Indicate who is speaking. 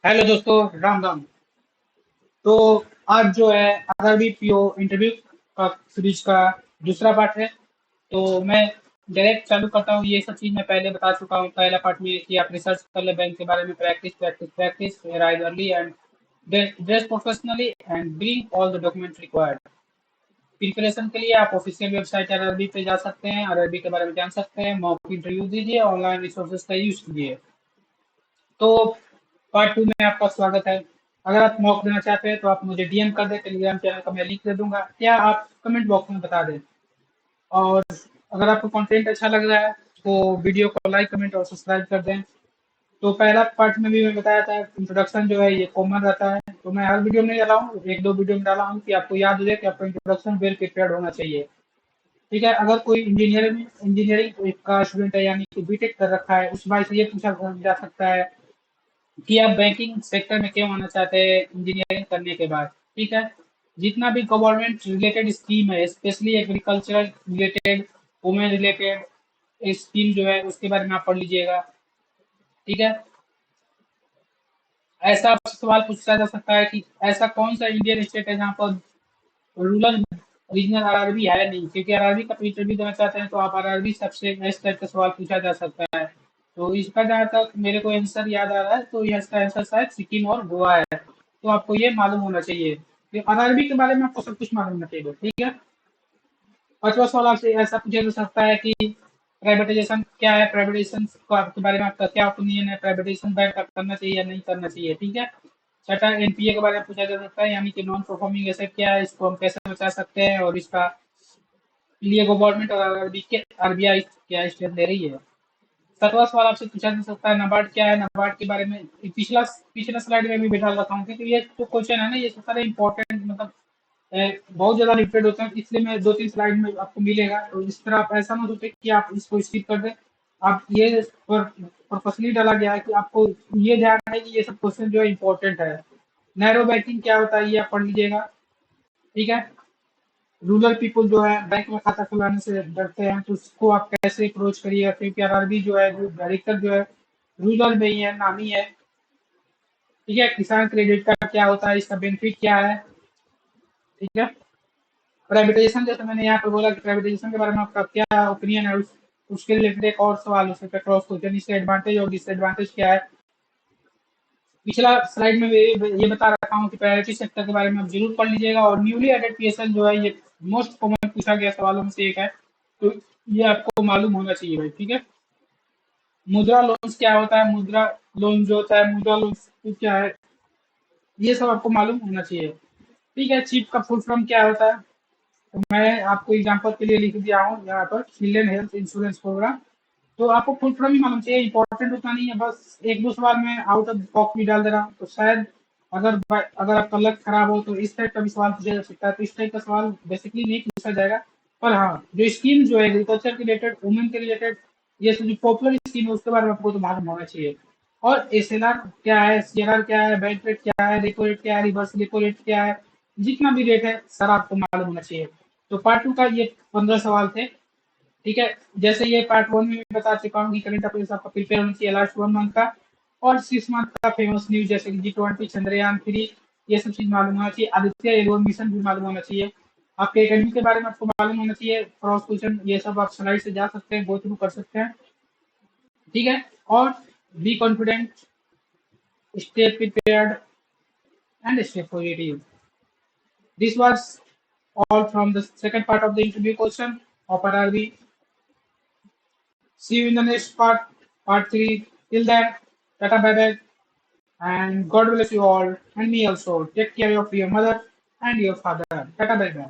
Speaker 1: Hello दोस्तों, राम राम। तो आज जो है आरआरबी पीओ इंटरव्यू का सीरीज का दूसरा पार्ट है। तो मैं डायरेक्ट चालू करता हूँ। ये सब चीज मैं पहले बता चुका हूँ पहला पार्ट में कि आप रिसर्च कर ले बैंक के बारे में। Practice practice practice, rise early and dress professionally and bring all the document required. Preparation के लिए आप ऑफिशियल वेबसाइट आरआरबी पे जा सकते हैं, आरआरबी के बारे में जान सकते हैं। मॉक इंटरव्यू दीजिए, ऑनलाइन रिसोर्सेज का यूज कीजिए। तो पार्ट टू में आपका स्वागत है। अगर आप मॉक देना चाहते हैं तो आप मुझे डीएम कर दें, टेलीग्राम चैनल का मैं लिंक दे दूंगा, या आप कमेंट बॉक्स में बता दें। और अगर आपको कंटेंट अच्छा लग रहा है तो वीडियो को लाइक, कमेंट और सब्सक्राइब कर दें। तो पहला पार्ट में भी मैं बताया था, इंट्रोडक्शन जो है ये कॉमन रहता है। तो मैं हर वीडियो में नहीं डाला हूँ, एक दो वीडियो में डाला हूँ कि आपको याद हो जाए कि आपका इंट्रोडक्शन वेल प्रिपेयर्ड होना चाहिए। ठीक है। अगर कोई इंजीनियरिंग का स्टूडेंट है, यानी कि बीटेक कर रखा है, उस भाई से ये पूछा जा सकता है कि आप बैंकिंग सेक्टर में क्यों आना चाहते हैं इंजीनियरिंग करने के बाद। ठीक है। जितना भी गवर्नमेंट रिलेटेड स्कीम है, specially agricultural related, women related scheme जो है उसके बारे में आप पढ़ लीजिएगा। ठीक है। ऐसा सवाल पूछा जा सकता है कि ऐसा कौन सा इंडियन स्टेट है जहाँ पर रूरल रीजनल आरआरबी है नहीं। क्योंकि आरआरबी का इंटरव्यू देना चाहते हैं तो आप आरआरबी सबसे इस टाइप का सवाल पूछा जा सकता है। तो इसका जहाँ तक मेरे को आंसर याद आ रहा है तो यह इसका आंसर शायद सिक्किम और गोवा है। तो आपको ये मालूम होना चाहिए कि आरआरबी के बारे में आपको सब कुछ मालूम होना चाहिए। ठीक है। पांचवा सवाल आपसे ऐसा पूछा जा सकता है कि प्राइवेटाइजेशन क्या है, प्राइवेटाइजेशन के बारे में आपका क्या ओपिनियन है, प्राइवेटाइजेशन बैंक का करना चाहिए या नहीं करना चाहिए। ठीक है। छठा, एनपीए के बारे में पूछा जा सकता है, यानी कि नॉन परफॉर्मिंग एसेट क्या है, इसको हम कैसे बचा सकते हैं और इसका लिए गवर्नमेंट और आरबीआई क्या स्टेप ले रही है। सातवां सवाल आपसे पूछा जा सकता है, नाबार्ड क्या है, नाबार्ड के बारे में पिछला पिछला स्लाइड में भी बैठा रखा हूँ, क्योंकि ये जो क्वेश्चन है ना, ये सारे इंपॉर्टेंट, मतलब बहुत ज्यादा रिपीट होते हैं, इसलिए मैं दो तीन स्लाइड में आपको मिलेगा। तो इस तरह आप ऐसा मत सोचे कि आप इसको स्किप कर दें। आप ये पर्पसली डाला गया है कि आपको ये ध्यान है कि ये सब क्वेश्चन जो है इंपॉर्टेंट है। नैरो बैंकिंग क्या होता है ये आप पढ़ लीजिएगा। ठीक है। रूरल पीपल जो है बैंक में खाता खुलाने से डरते हैं, तो उसको आप कैसे अप्रोच करिएगा, क्योंकि आरआरबी जो है, जो डायरेक्टर जो है रूरल में ही है, नामी है। ठीक है। किसान क्रेडिट कार्ड क्या होता है, इसका बेनिफिट क्या है। ठीक है। प्राइवेटाइजेशन, जैसे मैंने यहाँ पे बोला कि प्राइवेटाइजेशन के बारे में आपका क्या ओपिनियन है, उसके रिलेटेड एक और सवाल उस पर क्रॉस क्वेश्चन, इसका एडवांटेज और डिसएडवांटेज क्या है। पिछला स्लाइड में ये बता रखा हूँ कि प्रायोरिटी सेक्टर के बारे में आप जरूर पढ़ लीजिएगा। और न्यूली एडेड पीएसएल जो है ये मोस्ट कॉमन पूछा गया सवालों में से एक है, तो ये आपको मालूम होना चाहिए भाई। ठीक है। मुद्रा लोन क्या होता है, मुद्रा लोन जो होता है, मुद्रा लोन क्या है, ये सब आपको मालूम होना चाहिए। ठीक है। चीफ का फुल फॉर्म क्या होता है, तो मैं आपको एग्जांपल के लिए लिख दिया हूँ यहाँ पर, चिल्ड्रन हेल्थ इंश्योरेंस प्रोग्राम। तो आपको फुल फॉर्म ही मालूम चाहिए, इंपॉर्टेंट उतना नहीं है, बस एक दो सवाल में आउट ऑफ बॉक्स भी डाल दे रहा हूँ। तो शायद अगर आपका लक खराब हो तो इस टाइप का भी सवाल पूछा जा सकता है। तो इस टाइप का सवाल बेसिकली नहीं पूछा जाएगा। पर हाँ, जो स्कीम जो है एग्रीकल्चर के रिलेटेड, वुमेन के रिलेटेड, ये सब जो पॉपुलर स्कीम है उसके बारे में आपको तो मालूम होना चाहिए। और एसएलआर क्या है, सीआरआर क्या है, बैंक रेट क्या है, रेपो रेट क्या है, रिवर्स रेपो रेट क्या है, जितना भी रेट है सारा आपको मालूम होना चाहिए। तो पार्ट टू का ये 15 सवाल थे। ठीक है। जैसे ये पार्ट वन में भी बता चुका हूँ कि करंट अफेयर्स आपका प्रिपेयर होना चाहिए लास्ट 1 मंथ का। और 6 मंथ का फेमस न्यूज जैसे कि G20, चंद्रयान 3, ये सब चीज मालूम होना चाहिए। आदित्य एल1 मिशन भी मालूम होना चाहिए। आपके एकेडमी के बारे में आपको मालूम होना चाहिए, क्रॉस क्वेश्चन ये सब आप स्लाइड से जा सकते हैं, गो थ्रू कर सकते हैं। ठीक है। और be confident, stay prepared and stay positive. This was all from the second part of the interview question of RRB. See you in the next part, part 3. Till then, tata bye bye, and God bless you all, and me also. Take care of your mother and your father. Tata bye bye.